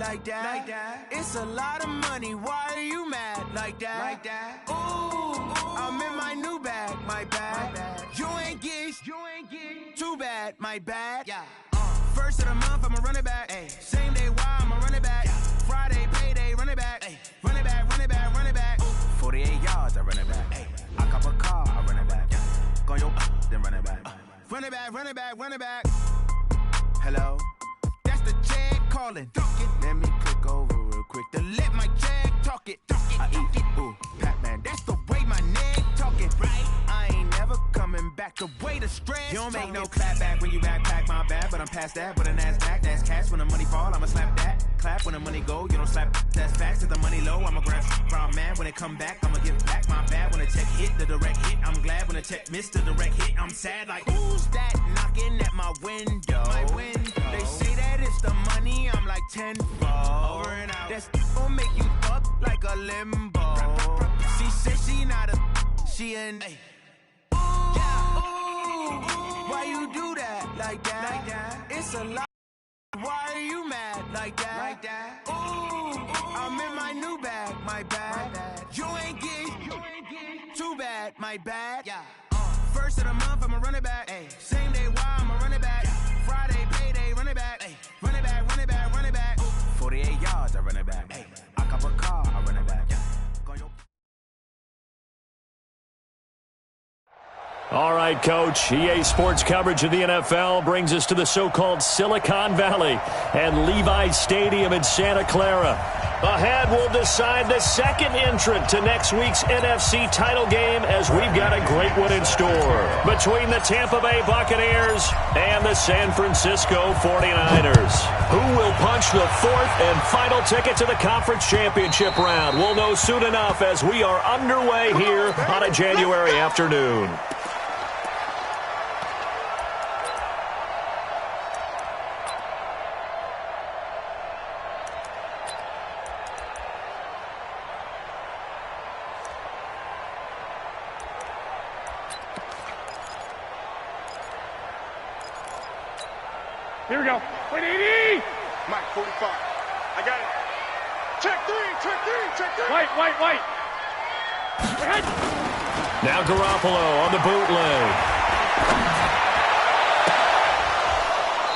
like that. It's a lot of money, why are you mad like that? Ooh, I'm in my new bag, my bad. You ain't get too bad, my bad. Yeah. First of the month, I'ma run it back. Ay. Same day, why I'ma run it back. Friday, payday, run it back. Ay. Run it back, run it back, run it back. 48 yards, I run it back. Ay. I cop a car, I run it back. Go yo, then run it back. Run it back, run it back, run it back. Hello, that's the check calling. Let me click over real quick to let my check talk it. I eat it, ooh, Pac-Man, that's the way my neck talking. Right, I ain't never coming back the way the stress. You don't make no clap back when you backpack, my bad, but I'm past that. With a NASDAQ, that's cash. When the money fall, I'ma slap that. Clap when the money go, you don't slap. That's facts. If the money low, I'ma grab from man. When it come back, I'ma give back my bad. When the check hit, the direct hit, I'm glad. When the check missed the direct hit, I'm sad. Like who's that knocking at my window? My window. They say that it's the money, I'm like 10-fold. Over and out. That's gon' make you up like a limbo. She said she not a, she an. Ooh, why you do that like that? It's a lot. Why are you mad like that? Ooh, I'm in my new bag, my bad. You ain't get too bad, my bad. Yeah. First of the month, I'ma run it back. Ay. Same day, why I'ma run it back. Friday, payday, run it back. Ay. Run it back, run it back, run it back. 48 yards, I run it back. Ay. I cop a car, I run it back. All right, Coach. EA Sports coverage of the NFL brings us to the so-called Silicon Valley and Levi's Stadium in Santa Clara. Ahead, we'll decide the second entrant to next week's NFC title game as we've got a great one in store between the Tampa Bay Buccaneers and the San Francisco 49ers. Who will punch the fourth and final ticket to the conference championship round? We'll know soon enough as we are underway here on a January afternoon. Here we go. Wait, 80! Mike, 45. I got it. Check three. White. Now Garoppolo on the bootleg.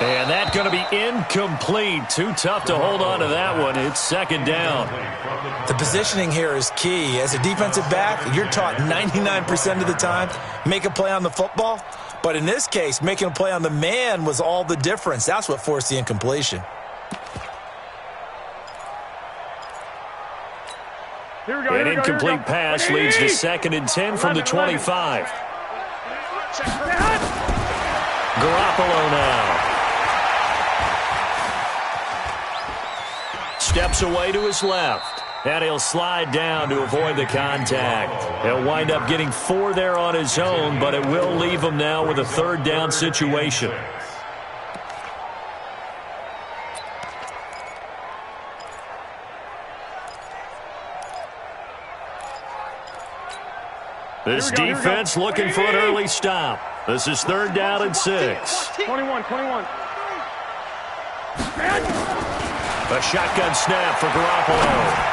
And that's going to be incomplete. Too tough to hold on to that one. It's second down. The positioning here is key. As a defensive back, you're taught 99% of the time, make a play on the football. But in this case, making a play on the man was all the difference. That's what forced the incompletion. An incomplete pass leads to 2nd and 10 from the 25. Garoppolo now. Steps away to his left. And he'll slide down to avoid the contact. He'll wind up getting 4 there on his own, but it will leave him now with a third down situation. This defense looking for an early stop. This is 3rd down and 6. 21. A shotgun snap for Garoppolo.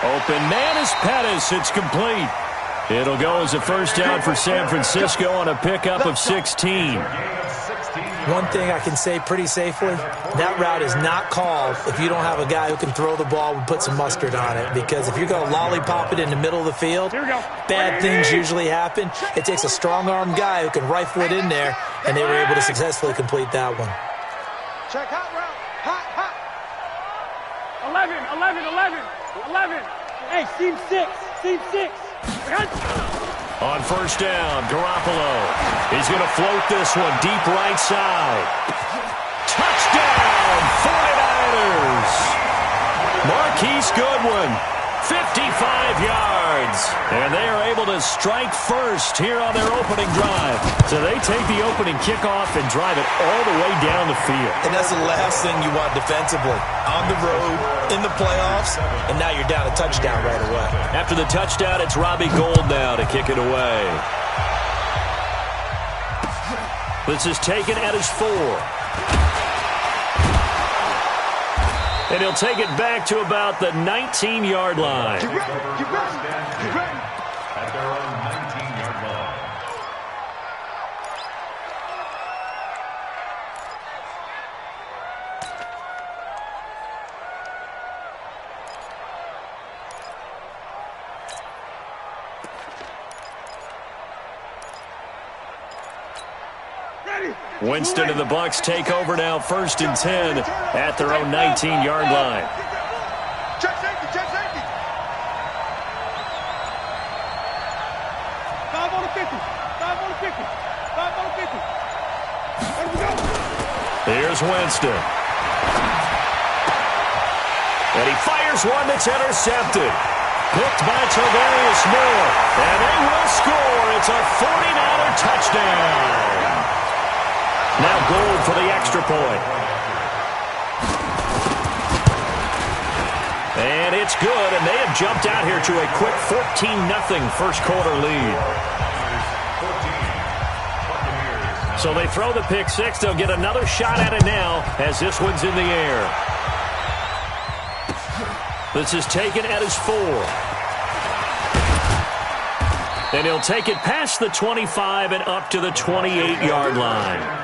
Open man is Pettis. It's complete. It'll go as a first down for San Francisco on a pickup of 16. One thing I can say pretty safely, that route is not called if you don't have a guy who can throw the ball and put some mustard on it. Because if you're going to lollipop it in the middle of the field, bad things usually happen. It takes a strong-armed guy who can rifle it in there, and they were able to successfully complete that one. Check hot route. Hot. 11. Hey, seam 6. On first down, Garoppolo. He's going to float this one deep right side. Touchdown, 49ers. Marquise Goodwin, 55 yards. And they are able to strike first here on their opening drive. So they take the opening kickoff and drive it all the way down the field. And that's the last thing you want defensively. On the road, in the playoffs, and now you're down a touchdown right away. After the touchdown, it's Robbie Gould now to kick it away. This is taken at his 4. And he'll take it back to about the 19-yard line. Get ready, get ready, get ready. At their own 19-yard line. Winston and the Bucs take over now, 1st and 10 at their own 19-yard line. Check safety, check safety. 5 on the 50, 5 on the 50, 5 on the 50. There we go. Here's Winston. And he fires one that's intercepted. Picked by Tavarius Moore. And they will score. It's a 49er touchdown. Now Gould for the extra point. And it's good, and they have jumped out here to a quick 14-0 first quarter lead. So they throw the pick six. They'll get another shot at it now as this one's in the air. This is taken at his 4. And he'll take it past the 25 and up to the 28-yard line.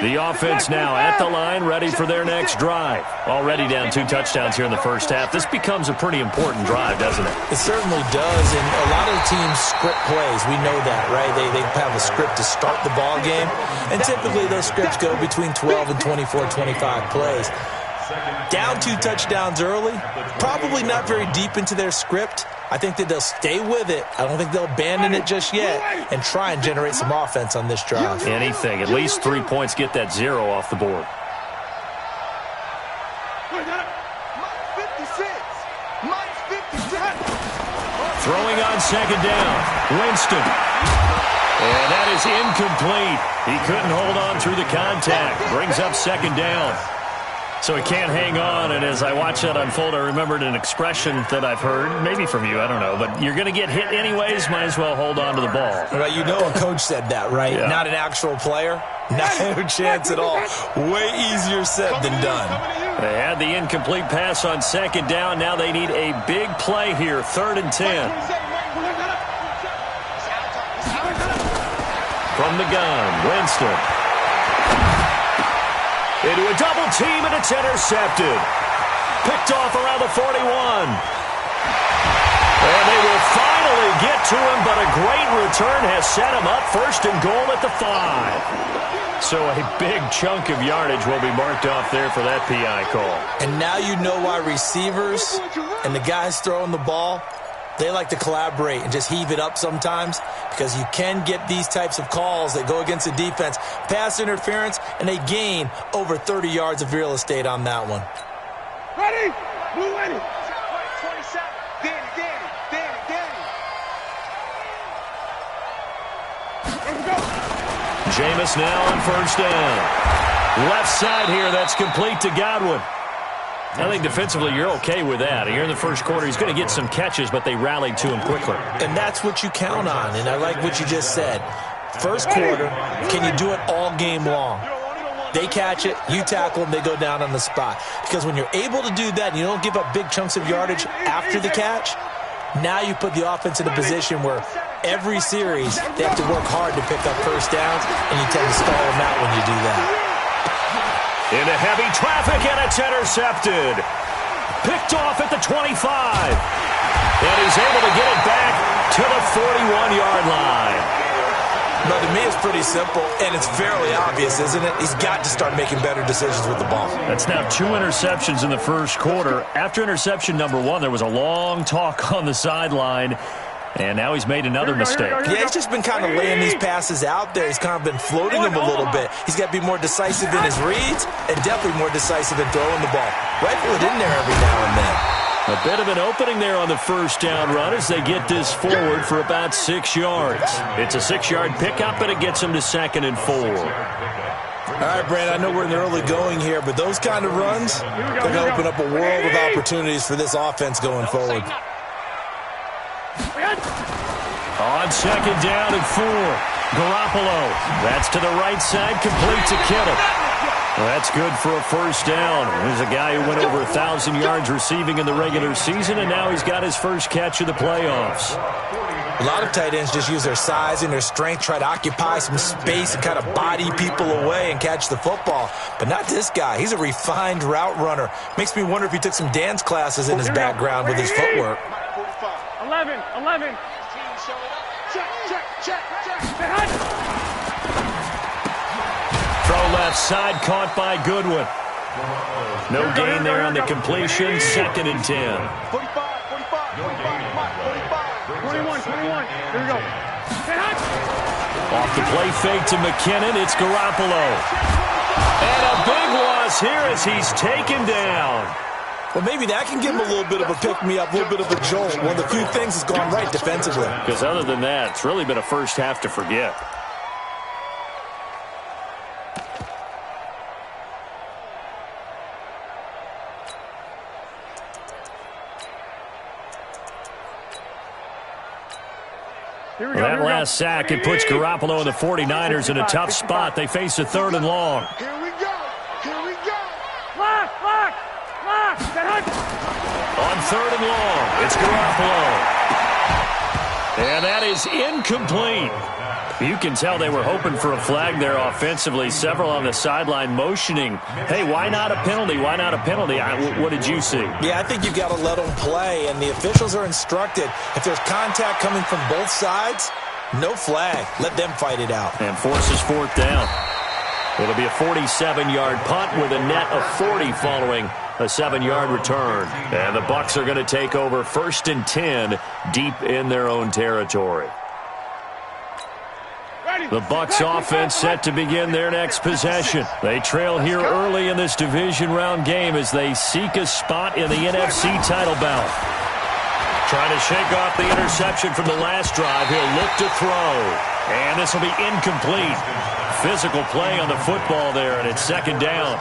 The offense now at the line, ready for their next drive. Already down 2 touchdowns here in the first half. This becomes a pretty important drive, doesn't it? It certainly does, and a lot of the teams script plays. We know that, right? They have a script to start the ball game, and typically those scripts go between 12 and 24, 25 plays. Down 2 touchdowns early, probably not very deep into their script. I think that they'll stay with it. I don't think they'll abandon it just yet and try and generate some offense on this drive. Anything. At least 3 points, get that 0 off the board. Throwing on 2nd down. Winston. And that is incomplete. He couldn't hold on through the contact. Brings up 2nd down. So he can't hang on, and as I watch that unfold, I remembered an expression that I've heard, maybe from you, I don't know, but you're going to get hit anyways, might as well hold on to the ball. Well, you know a coach said that, right? Yeah. Not an actual player. No chance at all. Way easier said than done. They had the incomplete pass on 2nd down. Now they need a big play here, 3rd and 10. From the gun, Winston. Into a double team, and it's intercepted. Picked off around the 41. And they will finally get to him, but a great return has set him up 1st and goal at the 5. So a big chunk of yardage will be marked off there for that PI call. And now you know why receivers and the guys throwing the ball, they like to collaborate and just heave it up sometimes, because you can get these types of calls that go against the defense. Pass interference, and they gain over 30 yards of real estate on that one. Ready? Blue ready. 27. Danny. Let's go. Jameis now on 1st down. Left side here, that's complete to Godwin. I think defensively you're okay with that. Here in the first quarter, he's going to get some catches, but they rallied to him quickly. And that's what you count on, and I like what you just said. First quarter, can you do it all game long? They catch it, you tackle them, they go down on the spot. Because when you're able to do that and you don't give up big chunks of yardage after the catch, now you put the offense in a position where every series they have to work hard to pick up 1st downs, and you tend to stall them out when you do that. Into heavy traffic, and it's intercepted. Picked off at the 25. And he's able to get it back to the 41-yard line. But to me, it's pretty simple, and it's fairly obvious, isn't it? He's got to start making better decisions with the ball. That's now 2 interceptions in the first quarter. After interception number 1, there was a long talk on the sideline. And now he's made another mistake. Yeah, he's just been kind of laying these passes out there. He's kind of been floating them a little bit. He's got to be more decisive in his reads and definitely more decisive in throwing the ball. Rifle it in there every now and then. A bit of an opening there on the 1st down run as they get this forward for about 6 yards. It's a 6-yard pickup, and it gets them to 2nd and 4. All right, Brad, I know we're in the early going here, but those kind of runs, they're going to open up a world of opportunities for this offense going forward. On 2nd down and 4. Garoppolo. That's to the right side, complete to Kittle. Well, that's good for a first down. There's a guy who went over 1,000 yards receiving in the regular season, and now he's got his first catch of the playoffs. A lot of tight ends just use their size and their strength, try to occupy some space and kind of body people away and catch the football. But not this guy. He's a refined route runner. Makes me wonder if he took some dance classes in his background with his footwork. 11. Check. Throw left side, caught by Goodwin. No gain there on the completion. 2nd and 10. 21. Here we go. Off the play fake to McKinnon. It's Garoppolo. And a big loss here as he's taken down. Well, maybe that can give him a little bit of a pick-me-up, a little bit of a jolt. One of the few things has gone right defensively. Because other than that, it's really been a first half to forget. Well, that last sack, it puts Garoppolo and the 49ers in a tough spot. They face a 3rd and long. Here we go. Lock. On 3rd and long, it's Garoppolo. And that is incomplete. You can tell they were hoping for a flag there offensively. Several on the sideline motioning, hey, why not a penalty? Why not a penalty? What did you see? Yeah, I think you've got to let them play, and the officials are instructed. If there's contact coming from both sides, no flag. Let them fight it out. And forces 4th down. It'll be a 47-yard punt with a net of 40 following a 7-yard return. And the Bucs are going to take over 1st and 10 deep in their own territory. The Bucs offense set to begin their next possession. They trail here early in this division round game as they seek a spot in the NFC title bout. Trying to shake off the interception from the last drive. He'll look to throw. And this will be incomplete. Physical play on the football there, and it's 2nd down.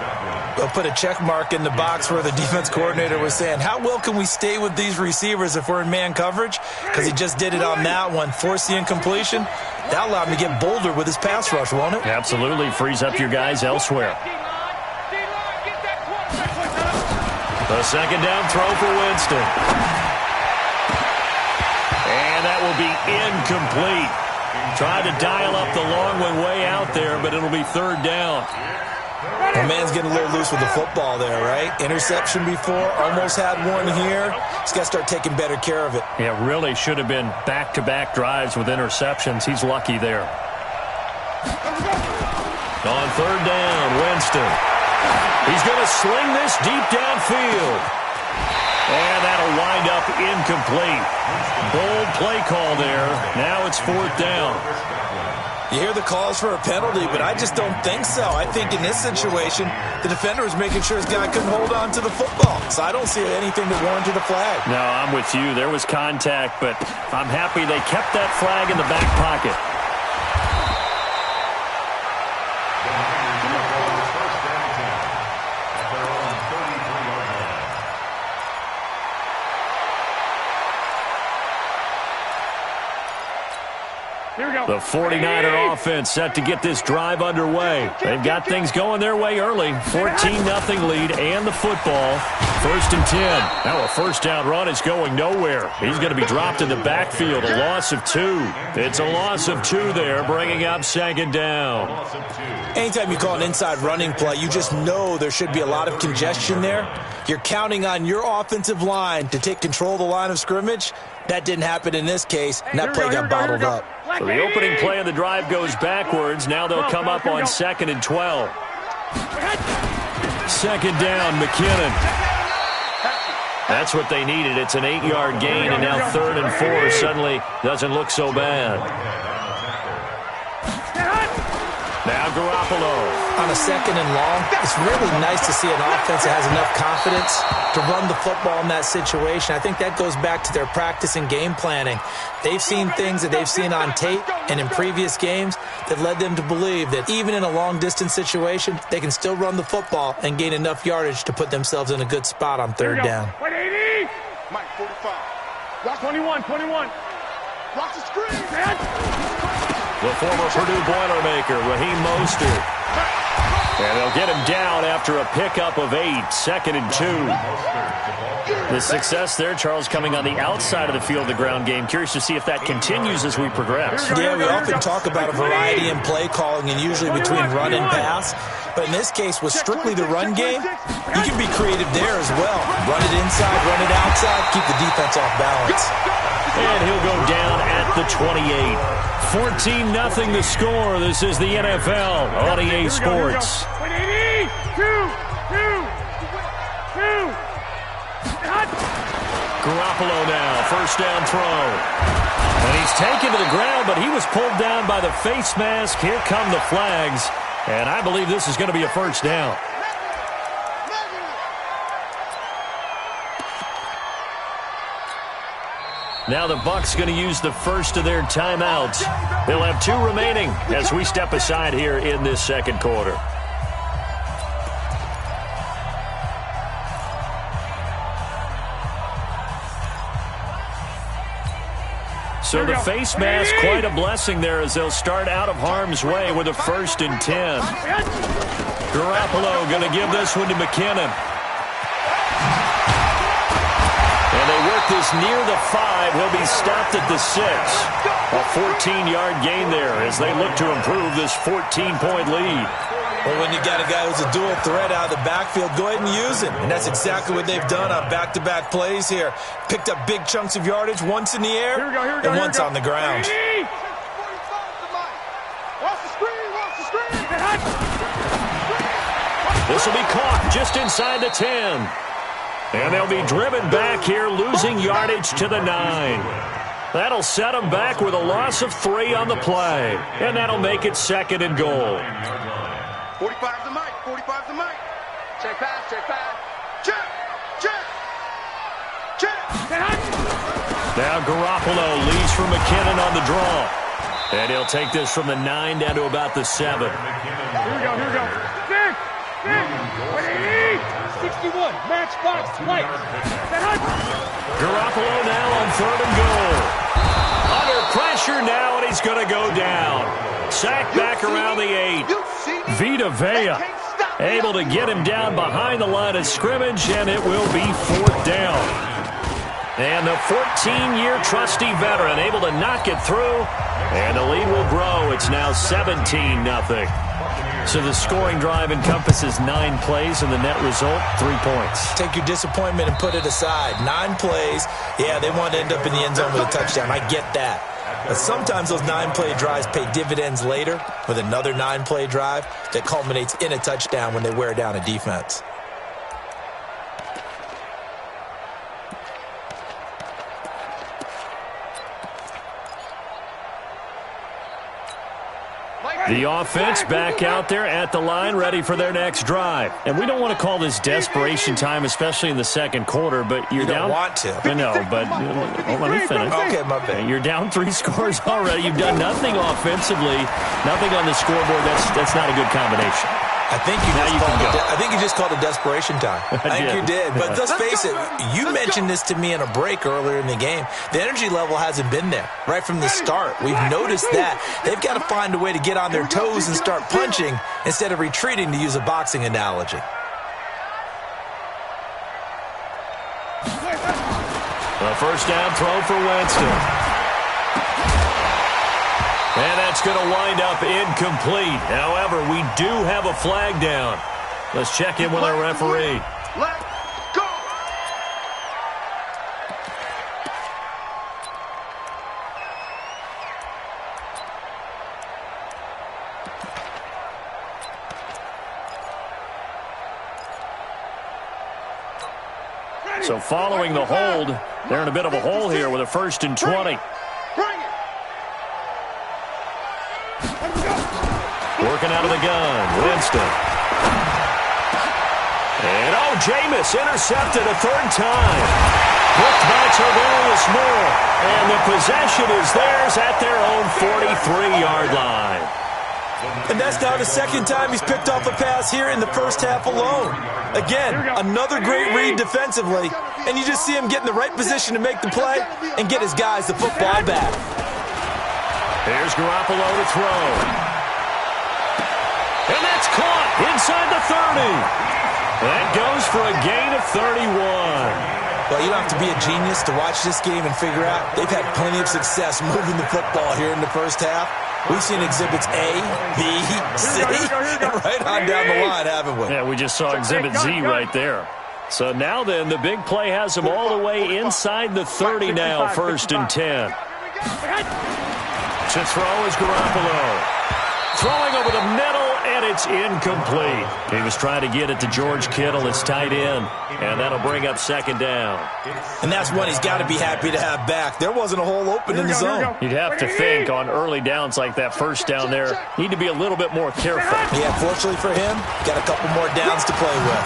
They'll put a check mark in the box where the defense coordinator was saying, how well can we stay with these receivers if we're in man coverage? Because he just did it on that one. Force the incompletion. That allowed him to get bolder with his pass rush, won't it? Absolutely. Frees up your guys elsewhere. The 2nd down throw for Winston. And that will be incomplete. Tried to dial up the long one way out there, but it'll be 3rd down. The man's getting a little loose with the football there, right? Interception before, almost had one here. He's got to start taking better care of it. Yeah, really should have been back-to-back drives with interceptions. He's lucky there. On 3rd down, Winston. He's going to sling this deep downfield. And that'll wind up incomplete. Bold play call there. Now it's 4th down. You hear the calls for a penalty, but I just don't think so. I think in this situation, the defender was making sure his guy couldn't hold on to the football. So I don't see anything that warranted a flag. No, I'm with you. There was contact, but I'm happy they kept that flag in the back pocket. The 49er offense set to get this drive underway. They've got things going their way early. 14-0 lead and the football. 1st and 10. Now a 1st down run is going nowhere. He's going to be dropped in the backfield. A loss of 2. It's a loss of 2 there, bringing up 2nd down. Anytime you call an inside running play, you just know there should be a lot of congestion there. You're counting on your offensive line to take control of the line of scrimmage. That didn't happen in this case, and that play got bottled up. So the opening play of the drive goes backwards. Now they'll come up on 2nd and 12. 2nd down, McKinnon. That's what they needed. It's an 8-yard gain, and now 3rd and 4 suddenly doesn't look so bad. Now Garoppolo. On a 2nd and long, it's really nice to see an offense that has enough confidence to run the football in that situation. I think that goes back to their practice and game planning. They've seen things that they've seen on tape and in previous games that led them to believe that even in a long-distance situation, they can still run the football and gain enough yardage to put themselves in a good spot on 3rd down. Wait, 80. Mike, 45. Watch 21. Watch the screen. the former Purdue Boilermaker, Raheem Mostert. And they'll get him down after a pickup of 8, 2nd and 2. The success there, Charles, coming on the outside of the field, the ground game. Curious to see if that continues as we progress. Yeah, we often talk about a variety in play calling and usually between run and pass. But in this case, with strictly the run game, you can be creative there as well. Run it inside, run it outside, keep the defense off balance. And he'll go down at the 28. 14-0 the score. This is the NFL on EA Sports. Garoppolo now, first down throw. And he's taken to the ground, but he was pulled down by the face mask. Here come the flags. And I believe this is going to be a first down. Now the Bucs going to use the first of their timeouts. They'll have 2 remaining as we step aside here in this second quarter. So the face mask, quite a blessing there as they'll start out of harm's way with a 1st and 10. Garoppolo going to give this one to McKinnon. And they work this near the 5. He'll be stopped at the 6. A 14-yard gain there as they look to improve this 14-point lead. Well, when you got a guy who's a dual threat out of the backfield, go ahead and use him. And that's exactly what they've done on back-to-back plays here. Picked up big chunks of yardage, once in the air and once on the ground. This will be caught just inside the 10. And they'll be driven back here, losing yardage to the 9. That'll set them back with a loss of 3 on the play. And that'll make it 2nd and goal. 45's the mic. 45's the mic. Check pass. Check pass. Check. Check. Check. Now Garoppolo leads from McKinnon on the draw. And he'll take this from the 9 down to about the 7. Here we go. 61, match box, light. Garoppolo now on 3rd and goal. Under pressure now, and he's going to go down. Sacked back around the 8. Vita Vea able to get him down behind the line of scrimmage, and it will be 4th down. And the 14-year trusty veteran able to knock it through, and the lead will grow. It's now 17-0. So the scoring drive encompasses 9 plays, and the net result, 3 points. Take your disappointment and put it aside. 9 plays. Yeah, they want to end up in the end zone with a touchdown. I get that. But sometimes those 9-play drives pay dividends later with another 9-play drive that culminates in a touchdown when they wear down a defense. The offense back out there at the line, ready for their next drive. And we don't want to call this desperation time, especially in the second quarter, but you're down. You don't want to. I know, but let me finish. Okay, my bad. You're down 3 scores already. You've done nothing offensively, nothing on the scoreboard. That's not a good combination. I think you just called it desperation time. I think you did. But let's face it, you mentioned this to me in a break earlier in the game. The energy level hasn't been there right from the start. We've noticed that. They've got to find a way to get on their toes and start punching instead of retreating, to use a boxing analogy. A first down throw for Winston. And that's going to wind up incomplete. However, we do have a flag down. Let's check in with our referee. Let go. So following the hold, they're in a bit of a hole here with a 1st and 20. Bring it. Working out of the gun, Winston. And Jameis intercepted a 3rd time. Hooked by Tavarius Moore. And the possession is theirs at their own 43-yard line. And that's now the 2nd time he's picked off a pass here in the first half alone. Again, another great read defensively. And you just see him get in the right position to make the play and get his guys the football back. Here's Garoppolo to throw. And that's caught inside the 30. That goes for a gain of 31. Well, you don't have to be a genius to watch this game and figure out they've had plenty of success moving the football here in the first half. We've seen exhibits A, B, C, and right on down the line, haven't we? Yeah, we just saw exhibit Z right there. So now then, the big play has them all the way inside the 30 now, 1st and 10. To throw is Garoppolo. Throwing over the middle, and it's incomplete. He was trying to get it to George Kittle, his tight end, and that'll bring up 2nd down. And that's one he's got to be happy to have back. There wasn't a hole open in the zone. You'd have to think on early downs like that, 1st down there, need to be a little bit more careful. Yeah, fortunately for him, got a couple more downs to play with.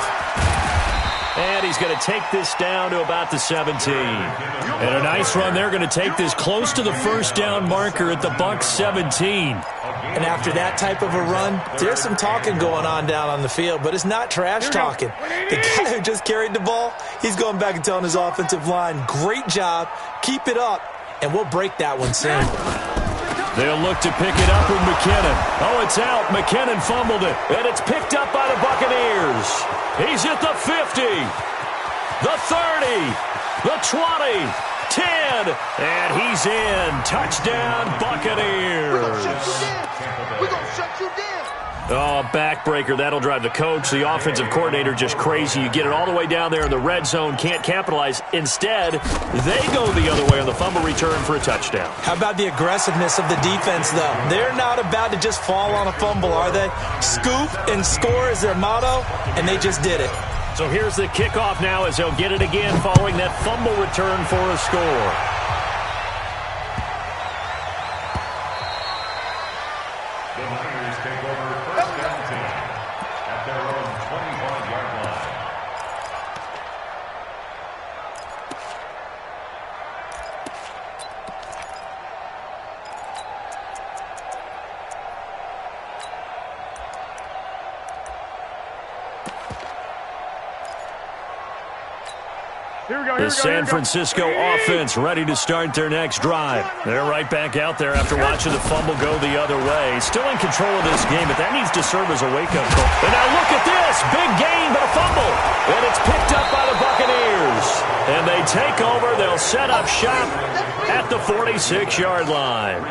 And he's going to take this down to about the 17. And a nice run there, going to take this close to the 1st down marker at the Bucs 17. And after that type of a run, there's some talking going on down on the field, but it's not trash talking. The guy who just carried the ball, he's going back and telling his offensive line, great job, keep it up, and we'll break that one soon. They'll look to pick it up with McKinnon. Oh, it's out. McKinnon fumbled it, and it's picked up by the Buccaneers. He's at the 50, the 30, the 20, 10, and he's in. Touchdown, Buccaneers. We're going to shut you down. Oh, backbreaker. That'll drive the coach, the offensive coordinator, just crazy. You get it all the way down there in the red zone, can't capitalize. Instead, they go the other way on the fumble return for a touchdown. How about the aggressiveness of the defense, though? They're not about to just fall on a fumble, are they? Scoop and score is their motto, and they just did it. So here's the kickoff now as they'll get it again following that fumble return for a score. The Niners take over 1st and 10 at their own 21-yard line. The San Francisco offense ready to start their next drive. They're right back out there after watching the fumble go the other way. Still in control of this game, but that needs to serve as a wake-up call. And now look at this. Big gain, but a fumble. And it's picked up by the Buccaneers. And they take over. They'll set up shop at the 46-yard line.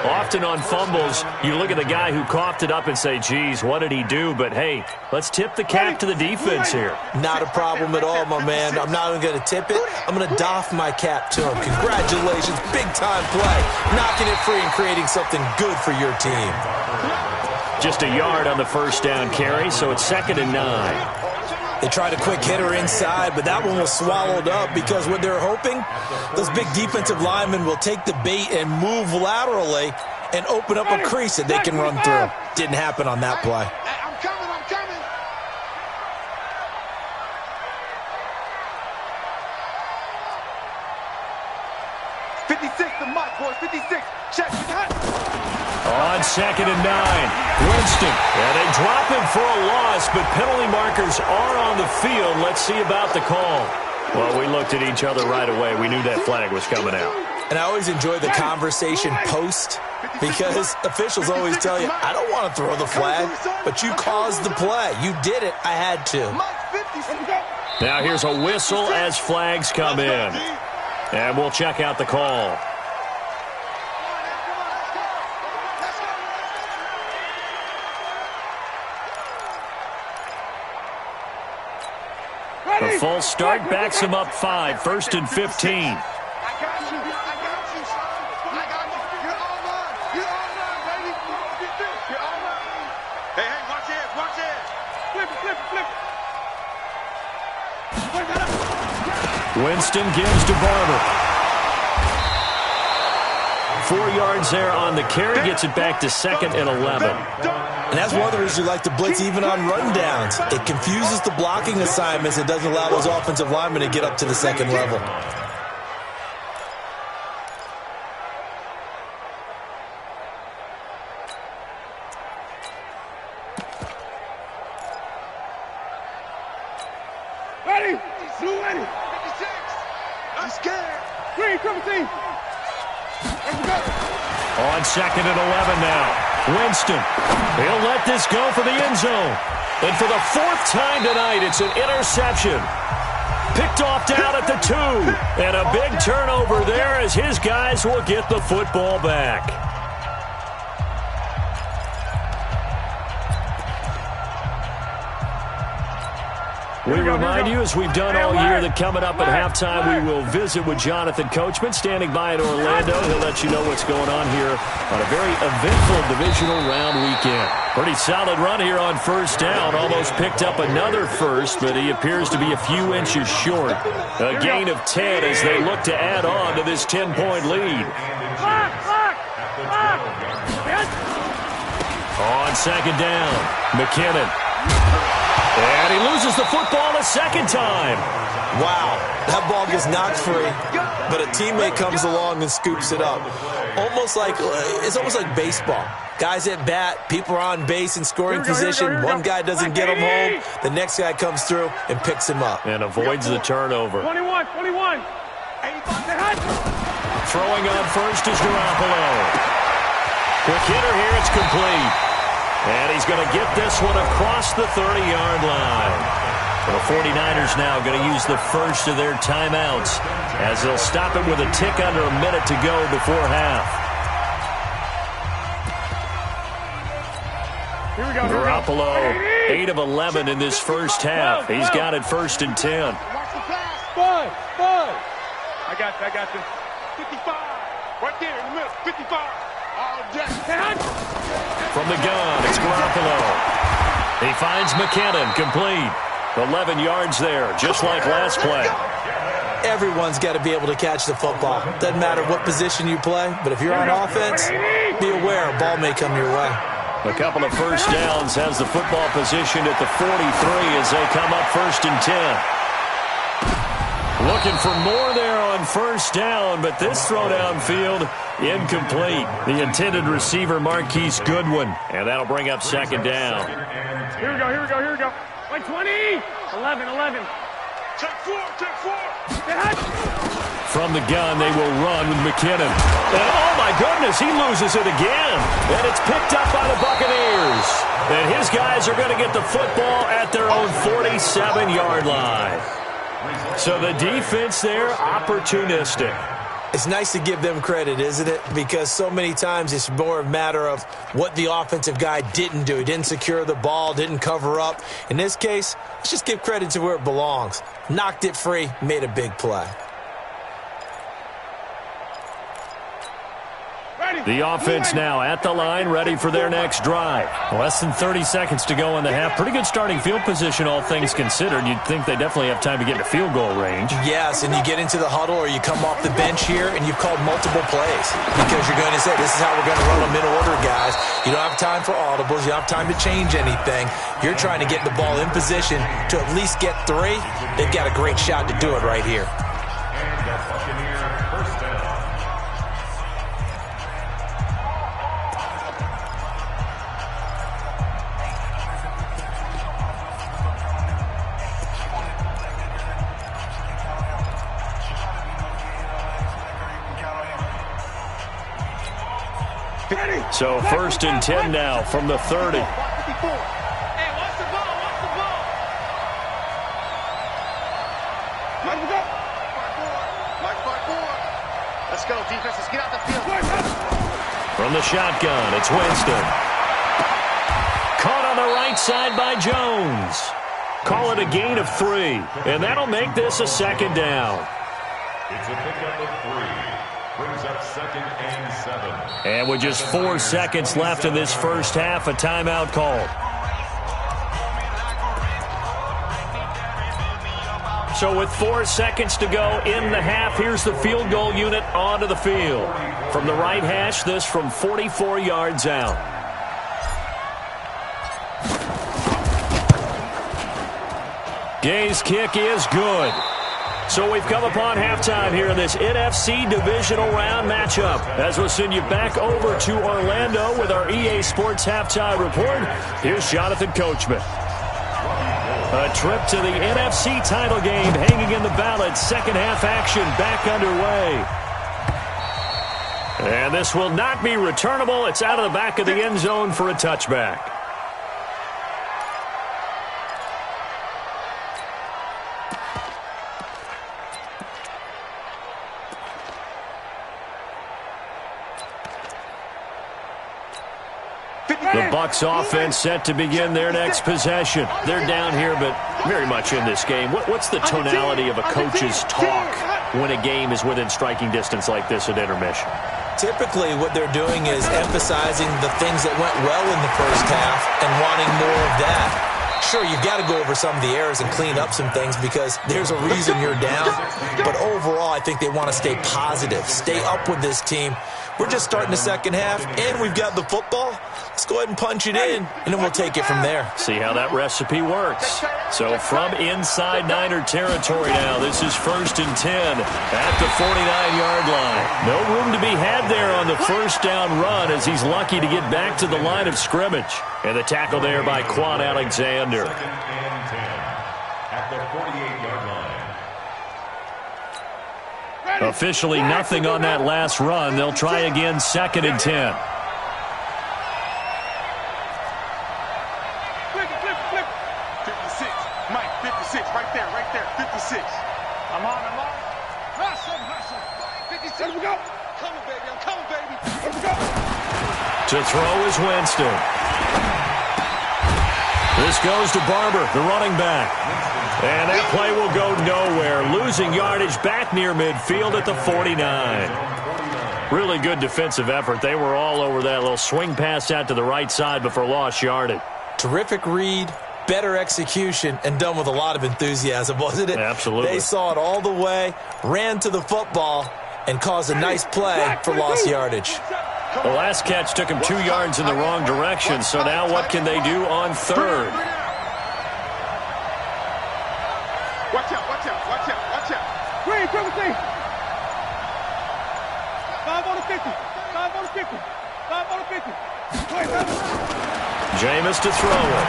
Often on fumbles, you look at the guy who coughed it up and say, geez, what did he do? But, hey, let's tip the cap to the defense here. Not a problem at all, my man. I'm not even going to tip it. I'm going to doff my cap to him. Congratulations. Big-time play. Knocking it free and creating something good for your team. Just a yard on the 1st down carry, so it's 2nd and 9. They tried a quick hitter inside, but that one was swallowed up because what they're hoping, those big defensive linemen will take the bait and move laterally and open up a crease that they can run through. Didn't happen on that play. I'm coming. 56 the mark, boys. 56. Check. On 2nd and 9, Winston. And they drop him for a loss, but penalty markers are on the field. Let's see about the call. Well, we looked at each other right away. We knew that flag was coming out. And I always enjoy the conversation post because officials always tell you, I don't want to throw the flag, but you caused the play. You did it. I had to. Now here's a whistle as flags come in. And we'll check out the call. A false start backs him up 5, 1st and 15. Winston gives to Barber. 4 yards there on the carry, gets it back to 2nd and 11. And that's one of the reasons you like to blitz even on rundowns. It confuses the blocking assignments. It doesn't allow those offensive linemen to get up to the 2nd level. Ready? Blue ready. 56. I'm scared. Green, 17. Let's go. On 2nd and 11 now. Winston. He'll let this go for the end zone. And for the 4th time tonight, it's an interception. Picked off down at the 2. And a big turnover there as his guys will get the football back. We remind you, as we've done all year, that coming up at halftime, we will visit with Jonathan Coachman, standing by in Orlando. He'll let you know what's going on here on a very eventful divisional round weekend. Pretty solid run here on first down. Almost picked up another first, but he appears to be a few inches short. A gain of 10 as they look to add on to this 10-point lead. On 2nd down, McKinnon. And he loses the football a 2nd time. Wow, that ball gets knocked free, but a teammate comes along and scoops it up. It's almost like baseball. Guys at bat, people are on base in scoring position. One guy doesn't get him home. The next guy comes through and picks him up. And avoids the turnover. 21. Throwing on first is Garoppolo. Quick hitter here, it's complete. And he's going to get this one across the 30-yard line. The 49ers now going to use the first of their timeouts as they'll stop it with a tick under a minute to go before half. Here we go. Garoppolo, 8 of 11 in this first half. He's got it 1st and 10. Five. I got this. 55. Right there in the middle. 55. From the gun, it's Garoppolo. He finds McKinnon, complete. 11 yards there, just like last play. Everyone's got to be able to catch the football. Doesn't matter what position you play, but if you're on offense, be aware a ball may come your way. A couple of first downs has the football positioned at the 43 as they come up 1st and 10. Looking for more there on first down, but this throw downfield incomplete. The intended receiver, Marquise Goodwin, and that'll bring up 2nd down. Here we go. Like 20. 11. Check 4. From the gun, they will run with McKinnon. And oh my goodness, he loses it again. And it's picked up by the Buccaneers. And his guys are going to get the football at their own 47-yard line. So the defense there, opportunistic. It's nice to give them credit, isn't it? Because so many times it's more a matter of what the offensive guy didn't do. He didn't secure the ball, didn't cover up. In this case, let's just give credit to where it belongs. Knocked it free, made a big play. The offense now at the line, ready for their next drive. Less than 30 seconds to go in the half. Pretty good starting field position, all things considered. You'd think they definitely have time to get to field goal range. Yes, and you get into the huddle or you come off the bench here and you've called multiple plays because you're going to say, this is how we're going to run them in order, guys. You don't have time for audibles. You don't have time to change anything. You're trying to get the ball in position to at least get 3. They've got a great shot to do it right here. And the Buccaneer first down. So 1st and 10 now from the 30. Hey, watch the ball. Let's go, defense. Let's get out the field. From the shotgun, it's Winston. Caught on the right side by Jones. Call it a gain of 3, and that'll make this a 2nd down. It's a pickup of 3. Brings up 2nd and 7. And with just 4 seconds left in this first half, a timeout called. So with 4 seconds to go in the half, here's the field goal unit onto the field. From the right hash, this from 44 yards out. Gay's kick is good. So we've come upon halftime here in this NFC divisional round matchup. As we'll send you back over to Orlando with our EA Sports halftime report, here's Jonathan Coachman. A trip to the NFC title game hanging in the balance. Second half action back underway. And this will not be returnable. It's out of the back of the end zone for a touchback. The Bucs offense set to begin their next possession. They're down here, but very much in this game. What's the tonality of a coach's talk when a game is within striking distance like this at intermission? Typically, what they're doing is emphasizing the things that went well in the first half and wanting more of that. Sure, you've got to go over some of the errors and clean up some things because there's a reason you're down. But overall, I think they want to stay positive, stay up with this team. We're just starting the second half, and we've got the football. Let's go ahead and punch it in, and then we'll take it from there. See how that recipe works. So from inside Niner territory now, this is 1st and 10 at the 49-yard line. No room to be had there on the first down run as he's lucky to get back to the line of scrimmage. And the tackle there by Quan Alexander. 2nd and 10 at the 48-yard line. Officially nothing on that last run. They'll try again 2nd and 10. I'm on. Hustle. 56. Let him go. Coming, baby. I'm coming, baby. Let him go. To throw is Winston. This goes to Barber, the running back. And that play will go nowhere. Losing yardage back near midfield at the 49. Really good defensive effort. They were all over that little swing pass out to the right side before lost yardage. Terrific read. Better execution, and done with a lot of enthusiasm, wasn't it? Absolutely. They saw it all the way, ran to the football, and caused a nice play for lost yardage. The last catch took him 2 yards in the wrong direction, so now what can they do on third? Watch out. Green, triple C. 5 on the 50. 5 on the 50. 5 on the 50. Jameis to throw it.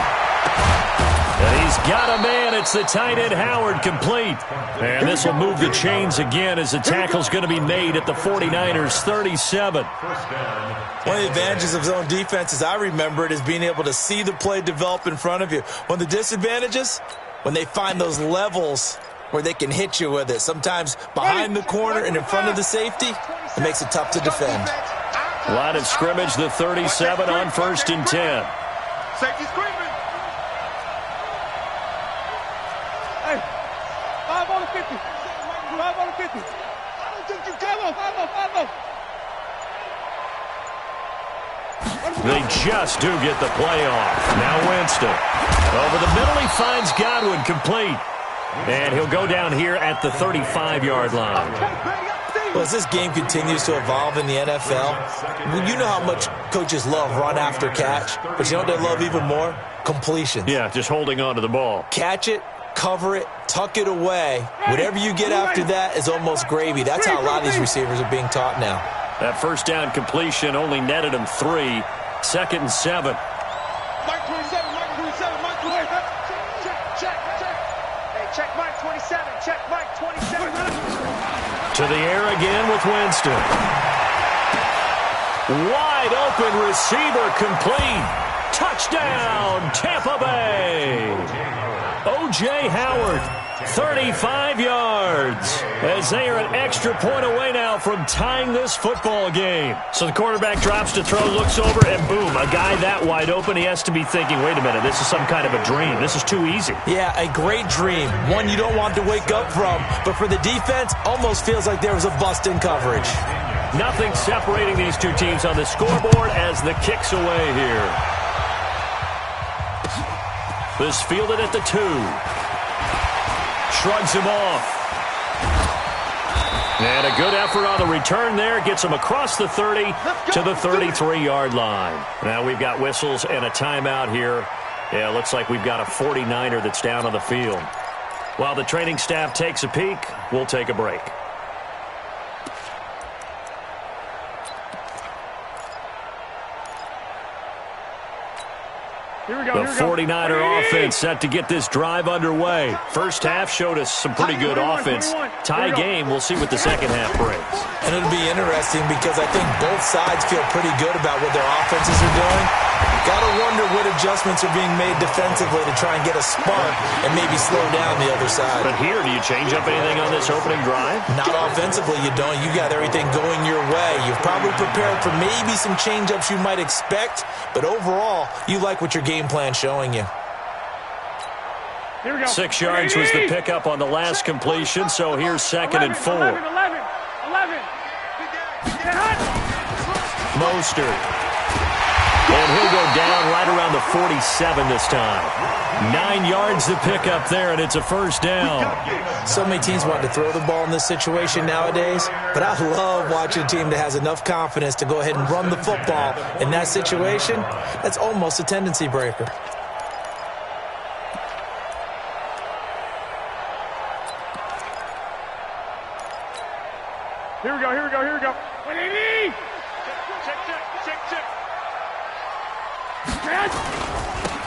And he's got a man. It's the tight end Howard complete. And this will move the chains again as the tackle's going to be made at the 49ers 37. One of the advantages of zone defense, as I remember it, is being able to see the play develop in front of you. One of the disadvantages, when they find those levels where they can hit you with it. Sometimes behind the corner and in front of the safety, it makes it tough to defend. Line of scrimmage, the 37 on 1st and 10. Safety screaming. Hey, 5 on the 50. 5 on the 50. I don't think you got him. 5 on. They just do get the play off. Now Winston. Over the middle, he finds Godwin complete. And he'll go down here at the 35-yard line. Well, as this game continues to evolve in the NFL, you know how much coaches love run after catch, but you know what they love even more? Completion. Yeah, just holding on to the ball. Catch it, cover it, tuck it away. Whatever you get after that is almost gravy. That's how a lot of these receivers are being taught now. That first down completion only netted him 3. 2nd and 7. Mike 27. Check. Hey, check Mike 27. Check Mike 27. To the air again with Winston. Wide open receiver complete. Touchdown, Tampa Bay. O.J. Howard, 35 yards. As they are an extra point away now from tying this football game. So the quarterback drops to throw, looks over, and boom, a guy that wide open, he has to be thinking, wait a minute, this is some kind of a dream. This is too easy. Yeah, a great dream. One you don't want to wake up from. But for the defense, almost feels like there was a bust in coverage. Nothing separating these two teams on the scoreboard as the kick's away here. This fielded at the 2. Shrugs him off. And a good effort on the return there. Gets him across the 30 to the 33-yard line. Now we've got whistles and a timeout here. Yeah, looks like we've got a 49er that's down on the field. While the training staff takes a peek, we'll take a break. Here we go. The 49er offense set to get this drive underway. First half showed us some pretty good offense. Tie game. We'll see what the second half brings. And it'll be interesting because I think both sides feel pretty good about what their offenses are doing. Got to wonder what adjustments are being made defensively to try and get a spark and maybe slow down the other side. But here, do you change up anything on this opening drive? Not offensively, you don't. You got everything going your way. You've probably prepared for maybe some change-ups you might expect, but overall, you like what your game plan's showing you. Here we go. 6 yards was the pickup on the last completion, so here's 2nd and 4. 11. Mostert. And he'll go down right around the 47 this time. 9 yards to pick up there, and it's a first down. So many teams want to throw the ball in this situation nowadays, but I love watching a team that has enough confidence to go ahead and run the football. In that situation, that's almost a tendency breaker. Here we go. What do you need? Check.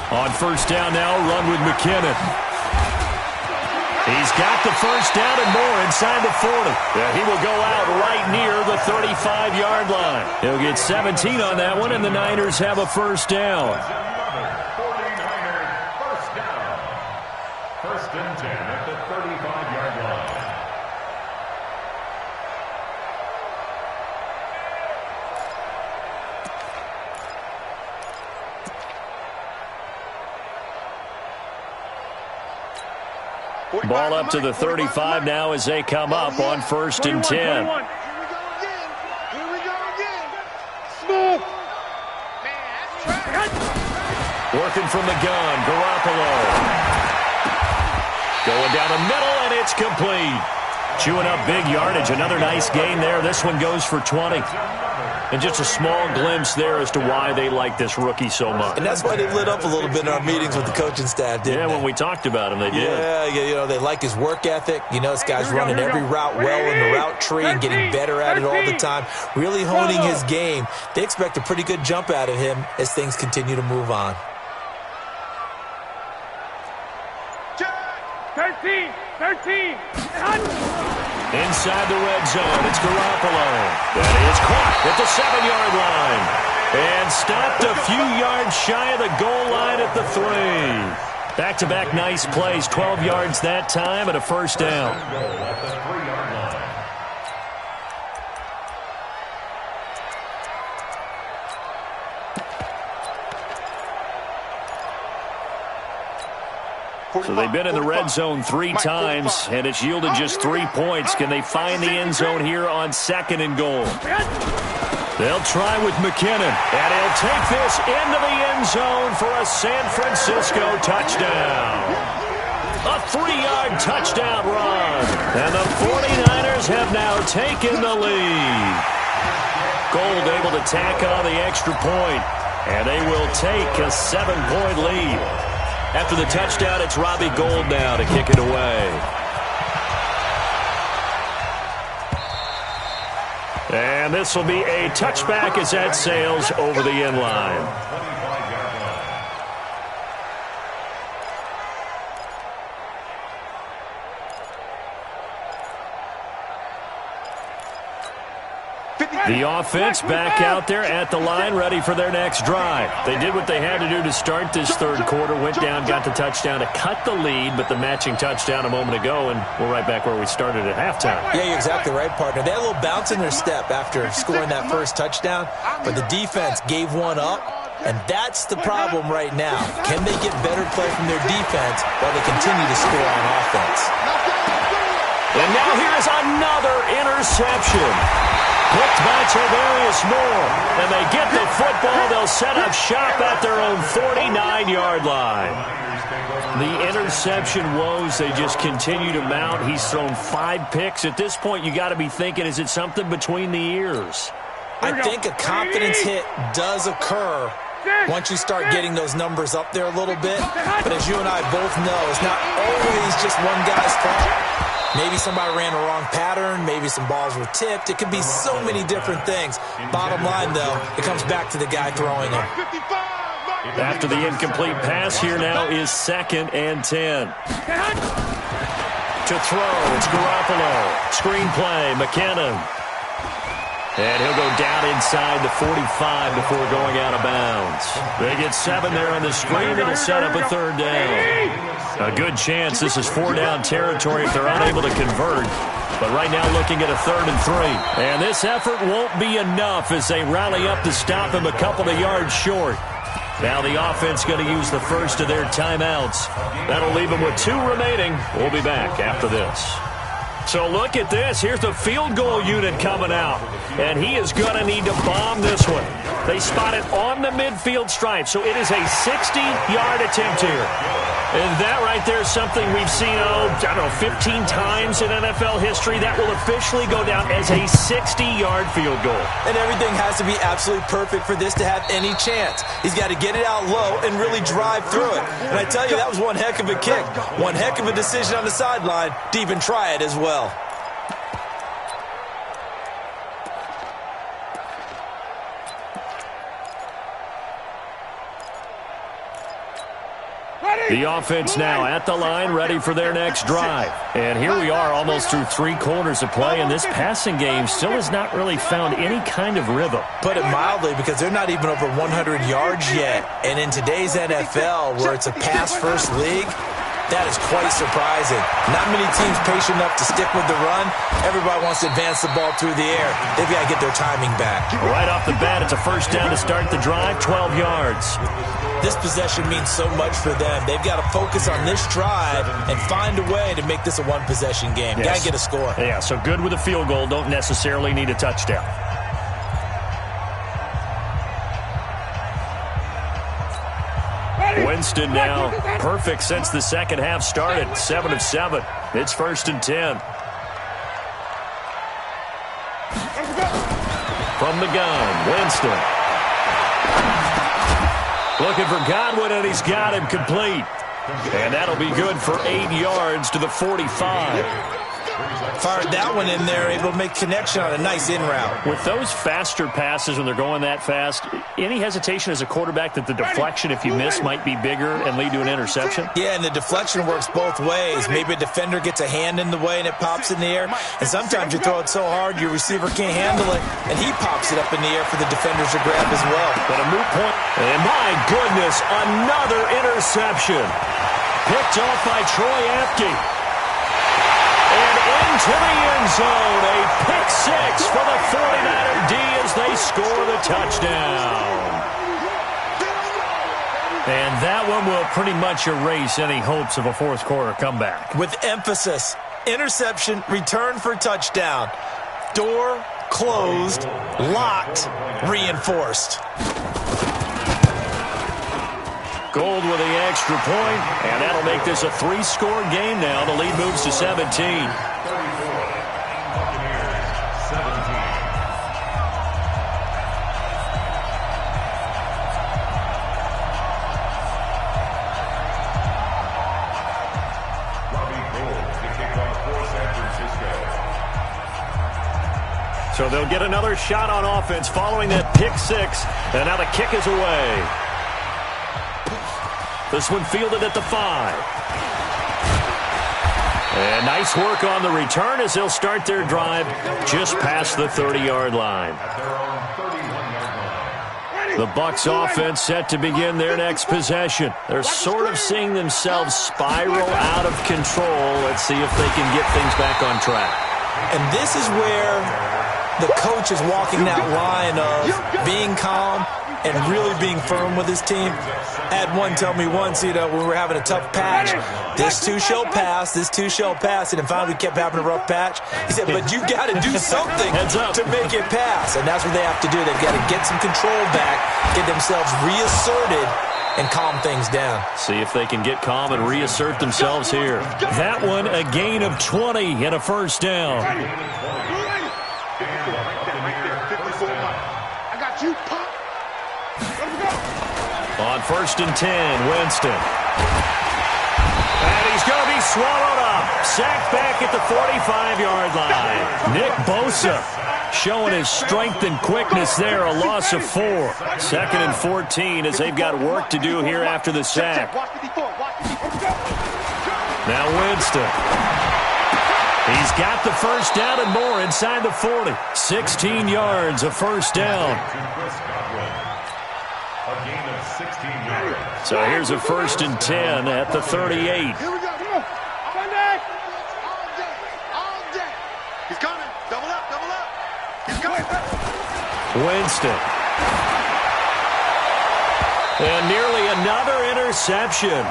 On first down now, run with McKinnon. He's got the first down and more inside the 40. Yeah, he will go out right near the 35-yard line. He'll get 17 on that one, and the Niners have a first down. 49ers first down. 1st and 10 at the 35-yard line. Ball up to the 35 now as they come up on 1st and 10. Here we go again. Smooth. Working from the gun, Garoppolo. Going down the middle, and it's complete. Chewing up big yardage. Another nice gain there. This one goes for 20. And just a small glimpse there as to why they like this rookie so much. And that's why they lit up a little bit in our meetings with the coaching staff, didn't they? Yeah, when we talked about him, they did. Yeah, they like his work ethic. This guy's running every route well in the route tree and getting better at it all the time. Really honing his game. They expect a pretty good jump out of him as things continue to move on. 13. Inside the red zone, it's Garoppolo. That is caught at the 7-yard line. And stopped a few yards shy of the goal line at the 3. Back-to-back nice plays, 12 yards that time and a first down. At the 3-yard line. So they've been in the red zone 3 times, and it's yielded just 3 points. Can they find the end zone here on 2nd and goal? They'll try with McKinnon, and he'll take this into the end zone for a San Francisco touchdown. A 3-yard touchdown run, and the 49ers have now taken the lead. Gold able to tack on the extra point, and they will take a 7-point lead. After the touchdown, it's Robbie Gould now to kick it away. And this will be a touchback as that sails over the end line. The offense back out there at the line, ready for their next drive. They did what they had to do to start this third quarter, went down, got the touchdown to cut the lead, but the matching touchdown a moment ago, and we're right back where we started at halftime. Yeah, you're exactly right, partner. They had a little bounce in their step after scoring that first touchdown, but the defense gave one up, and that's the problem right now. Can they get better play from their defense while they continue to score on offense? And now here's another interception. Picked by Tavarius Moore. And they get the football. They'll set up shop at their own 49-yard line. The interception woes, they just continue to mount. He's thrown 5 picks. At this point, you got to be thinking, is it something between the ears? I think a confidence hit does occur once you start getting those numbers up there a little bit. But as you and I both know, it's not always just one guy's fault. Maybe somebody ran a wrong pattern. Maybe some balls were tipped. It could be so many different things. Bottom line, though, it comes back to the guy throwing them. After the incomplete pass, here now is 2nd and 10. To throw, it's Garoppolo. Screen play, McKinnon. And he'll go down inside the 45 before going out of bounds. They get 7 there on the screen. It'll set up a 3rd down. A good chance this is 4-down territory if they're unable to convert. But right now looking at a 3rd and 3. And this effort won't be enough as they rally up to stop him a couple of yards short. Now the offense going to use the first of their timeouts. That'll leave them with 2 remaining. We'll be back after this. So look at this. Here's the field goal unit coming out. And he is going to need to bomb this one. They spot it on the midfield stripe. So it is a 60-yard attempt here. And that right there is something we've seen, 15 times in NFL history. That will officially go down as a 60-yard field goal. And everything has to be absolutely perfect for this to have any chance. He's got to get it out low and really drive through it. And I tell you, that was one heck of a kick. One heck of a decision on the sideline to even try it as well. The offense now at the line, ready for their next drive. And here we are almost through 3 quarters of play, and this passing game still has not really found any kind of rhythm. Put it mildly, because they're not even over 100 yards yet. And in today's NFL, where it's a pass-first league, that is quite surprising. Not many teams patient enough to stick with the run. Everybody wants to advance the ball through the air. They've got to get their timing back. Right off the bat, it's a 1st down to start the drive, 12 yards. This possession means so much for them. They've got to focus on this drive and find a way to make this a 1-possession game. Yes. Got to get a score. Yeah, so good with a field goal. Don't necessarily need a touchdown. Winston now perfect since the second half started. 7 of 7. It's 1st and 10. From the gun, Winston. Looking for Godwin, and he's got him complete. And that'll be good for 8 yards to the 45. Fired that one in there, able to make connection on a nice in route. With those faster passes when they're going that fast, any hesitation as a quarterback that the deflection, if you miss, might be bigger and lead to an interception? Yeah, and the deflection works both ways. Maybe a defender gets a hand in the way and it pops in the air. And sometimes you throw it so hard your receiver can't handle it, and he pops it up in the air for the defenders to grab as well. But a moot point. And my goodness, another interception. Picked off by Troy Apke. And into the end zone, a pick 6 for the 49er D as they score the touchdown. And that one will pretty much erase any hopes of a 4th quarter comeback. With emphasis, interception, return for touchdown. Door closed, locked, reinforced. Gold with the extra point, and that'll make this a 3-score game now. The lead moves to 17. So they'll get another shot on offense following that pick 6, and now the kick is away. This one fielded at the 5. And nice work on the return as they'll start their drive just past the 30-yard line. The Bucs offense set to begin their next possession. They're sort of seeing themselves spiral out of control. Let's see if they can get things back on track. And this is where the coach is walking that line of being calm and really being firm with his team. I had one tell me once, when we were having a tough patch, this too shall pass, this too shall pass, and then finally we kept having a rough patch. He said, but you got to do something to make it pass, and that's what they have to do. They've got to get some control back, get themselves reasserted, and calm things down. See if they can get calm and reassert themselves here. That one, a gain of 20 and a 1st down. I got you, Pop. On 1st and 10, Winston. And he's going to be swallowed up. Sacked back at the 45-yard line. Nick Bosa showing his strength and quickness there. A loss of 4. 2nd and 14 as they've got work to do here after the sack. Now Winston. He's got the first down and more inside the 40. 16 yards, a first down. A gain of 16 yards. So here's a 1st and 10 at the 38. Here we go. Come on. Sunday. All day. He's coming. Double up. He's coming. Winston. And nearly another interception.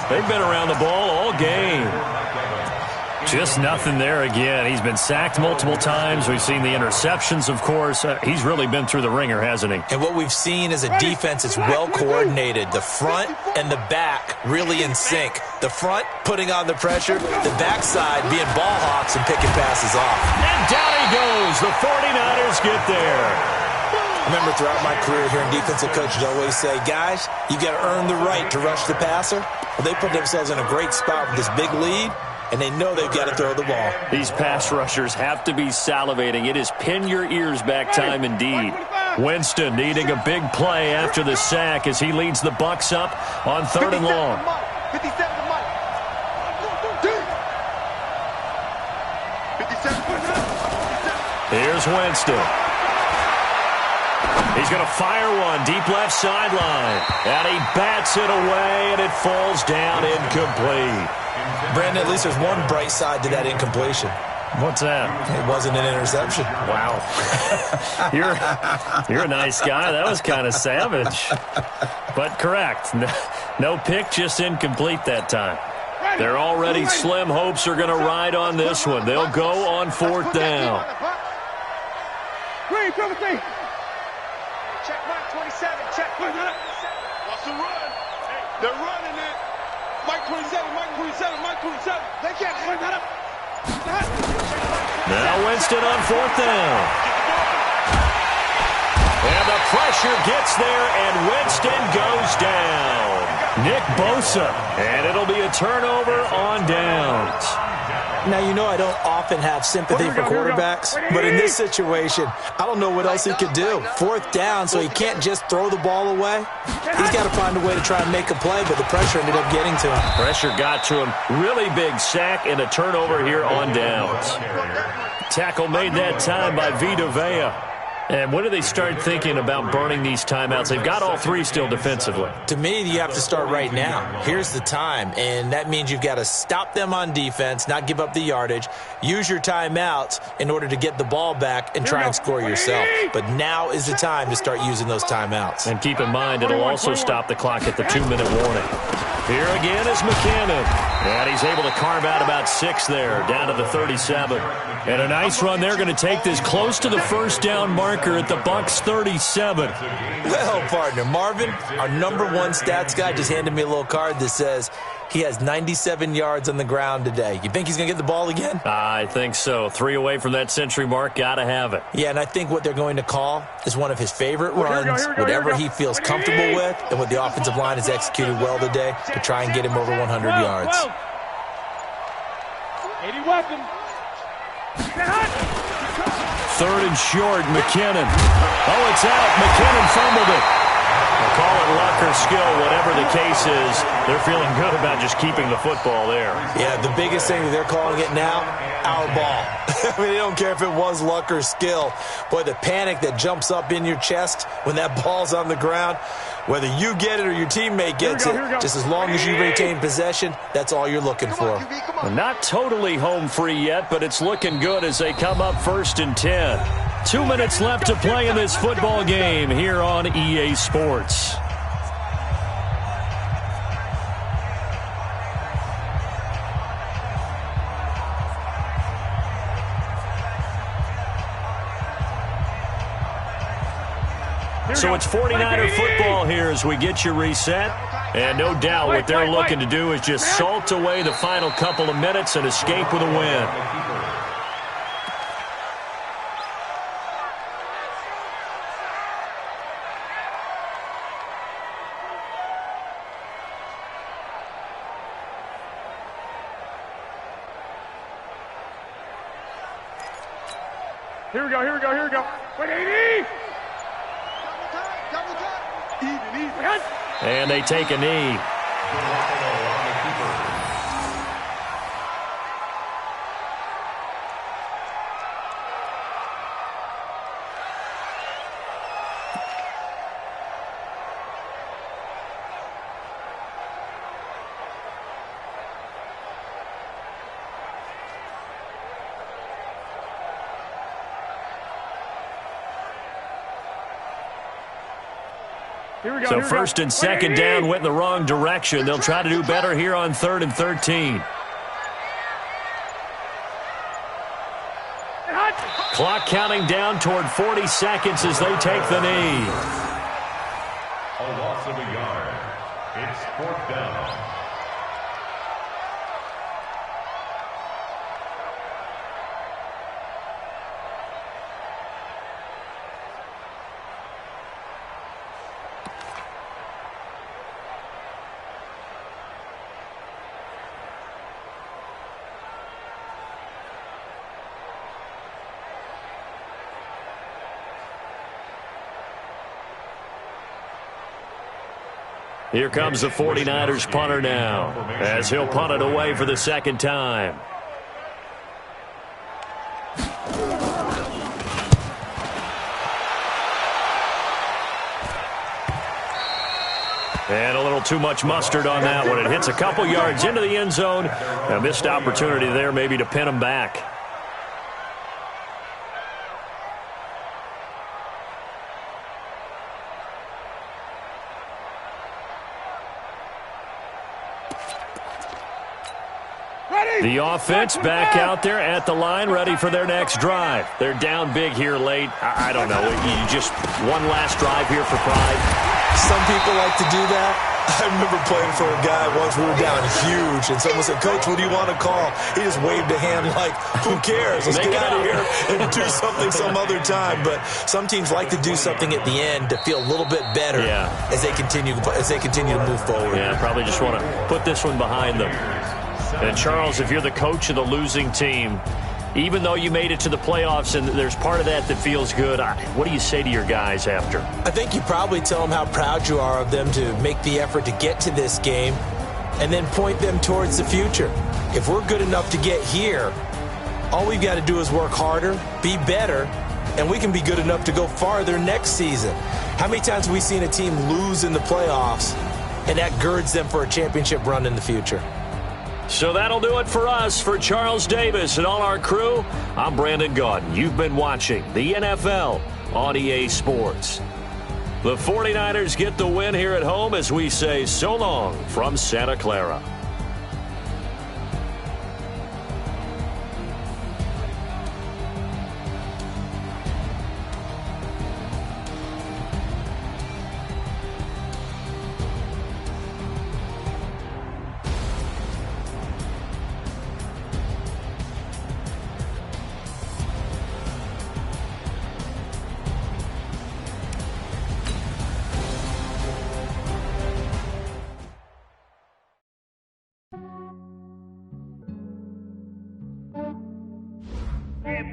They've been around the ball all game. Just nothing there again. He's been sacked multiple times. We've seen the interceptions, of course. He's really been through the ringer, hasn't he? And what we've seen is a defense that's well coordinated. The front and the back really in sync. The front putting on the pressure, the backside being ball hawks and picking passes off. And down he goes. The 49ers get there. I remember throughout my career hearing defensive coaches always say, guys, you got to earn the right to rush the passer. Well, they put themselves in a great spot with this big lead, and they know they've got to throw the ball. These pass rushers have to be salivating. It is pin your ears back time indeed. Winston needing a big play after the sack as he leads the Bucs up on 3rd and long. 57 to Mike. 57. Here's Winston. He's going to fire one deep left sideline. And he bats it away, and it falls down incomplete. Brandon, at least there's one bright side to that incompletion. What's that? It wasn't an interception. Wow. You're a nice guy. That was kind of savage. But correct. No pick, just incomplete that time. Their already slim hopes are going to ride on this one. They'll go on 4th down. Check Mike 27. Check Mike 27. What's the run? They're running it. Mike 27. They can't hang that up. Now Winston on 4th down. And the pressure gets there, and Winston goes down. Nick Bosa. And it'll be a turnover on downs. Now, you know I don't often have sympathy for quarterbacks, but in this situation, I don't know what else he could do. 4th down, so he can't just throw the ball away. He's got to find a way to try and make a play, but the pressure ended up getting to him. Pressure got to him. Really big sack and a turnover here on downs. Tackle made that time by Vita Vea. And when do they start thinking about burning these timeouts? They've got all 3 still defensively. To me, you have to start right now. Here's the time, and that means you've got to stop them on defense, not give up the yardage, use your timeouts in order to get the ball back and try and score yourself. But now is the time to start using those timeouts. And keep in mind, it'll also stop the clock at the 2-minute warning. Here again is McKinnon. And he's able to carve out about 6 there, down to the 37. And a nice run. They're going to take this close to the 1st down marker at the Bucs 37. Well, partner, Marvin, our number 1 stats guy, just handed me a little card that says he has 97 yards on the ground today. You think he's going to get the ball again? I think so. 3 away from that century mark. Got to have it. Yeah, and I think what they're going to call is one of his favorite runs, whatever he feels comfortable with, and what the offensive line has executed well today to try and get him over 100 yards. 80 weapon. 3rd and short, McKinnon. Oh, it's out. McKinnon fumbled it. They'll call it luck or skill, whatever the case is. They're feeling good about just keeping the football there. Yeah, the biggest thing that they're calling it now, our ball. I mean, they don't care if it was luck or skill. Boy, the panic that jumps up in your chest when that ball's on the ground, whether you get it or your teammate gets it, just as long as you retain possession, that's all you're looking for. Well, not totally home free yet, but it's looking good as they come up 1st and 10. 2 minutes left to play in this football game here on EA Sports. So it's 49er football here as we get you reset. And no doubt what they're looking to do is just salt away the final couple of minutes and escape with a win. Here we go. Wait, 80! And they take a knee. So first and second down went in the wrong direction. They'll try to do better here on 3rd and 13. Clock counting down toward 40 seconds as they take the knee. A loss of a yard. It's 4th down. Here comes the 49ers punter now, as he'll punt it away for the second time. And a little too much mustard on that one. It hits a couple yards into the end zone. A missed opportunity there maybe to pin him back. The offense back out there at the line, ready for their next drive. They're down big here late. I don't know. You just one last drive here for pride. Some people like to do that. I remember playing for a guy once. We were down huge, and someone said, "Coach, what do you want to call?" He just waved a hand like, "Who cares? Let's get out of here and do something some other time." But some teams like to do something at the end to feel a little bit better as they continue to move forward. Yeah, probably just want to put this one behind them. And, Charles, if you're the coach of the losing team, even though you made it to the playoffs and there's part of that that feels good, what do you say to your guys after? I think you probably tell them how proud you are of them to make the effort to get to this game and then point them towards the future. If we're good enough to get here, all we've got to do is work harder, be better, and we can be good enough to go farther next season. How many times have we seen a team lose in the playoffs, and that girds them for a championship run in the future? So that'll do it for us. For Charles Davis and all our crew, I'm Brandon Gaudin. You've been watching the NFL on EA Sports. The 49ers get the win here at home as we say so long from Santa Clara.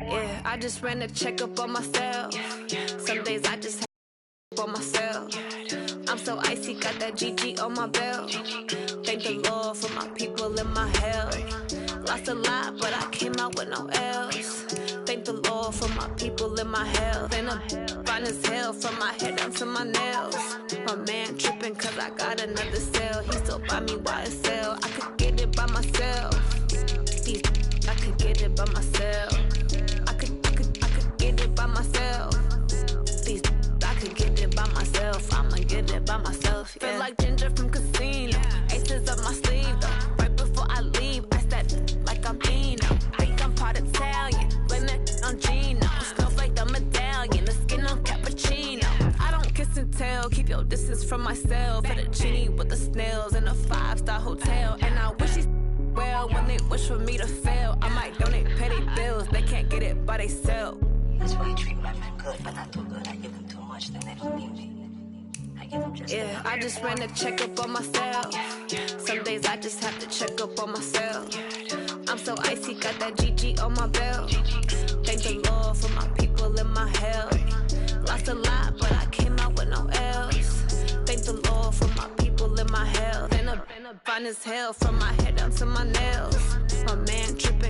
Yeah, I just ran a checkup on myself. Some days I just have on myself. I'm so icy, got that GG on my belt. Thank the Lord for my people and my health. Lost a lot, but I came out with no else. Thank the Lord for my people and my health. And I'm fine as hell from my head down to my nails. My man tripping cause I got another cell. He still buy me YSL. I could get it by myself. I could get it by myself. I could get it by myself. I could get it by myself. I'ma get it by myself. Yeah. Feel like Ginger from Casino. Aces up my sleeve though. Right before I leave, I said like I'm Eno. Think I'm part Italian. Blame it on Gino. Snowflake the medallion. The skin on cappuccino. I don't kiss and tell. Keep your distance from myself. Put a genie with the snails in a 5-star hotel. And I wish he well when they wish for me to fail. I might donate petty bills. They can't get it by they sell. That's why I treat my men good, but not too good. I give them too much, then they don't need me. I give them just enough. I just ran a checkup on myself. Some days I just have to check up on myself. I'm so icy, got that GG on my belt. Thank the Lord for my people and my health. Lost a lot, but I came out with no else. Thank the Lord for my people and my health. And I'm fine as hell from my head down to my nails. My man tripping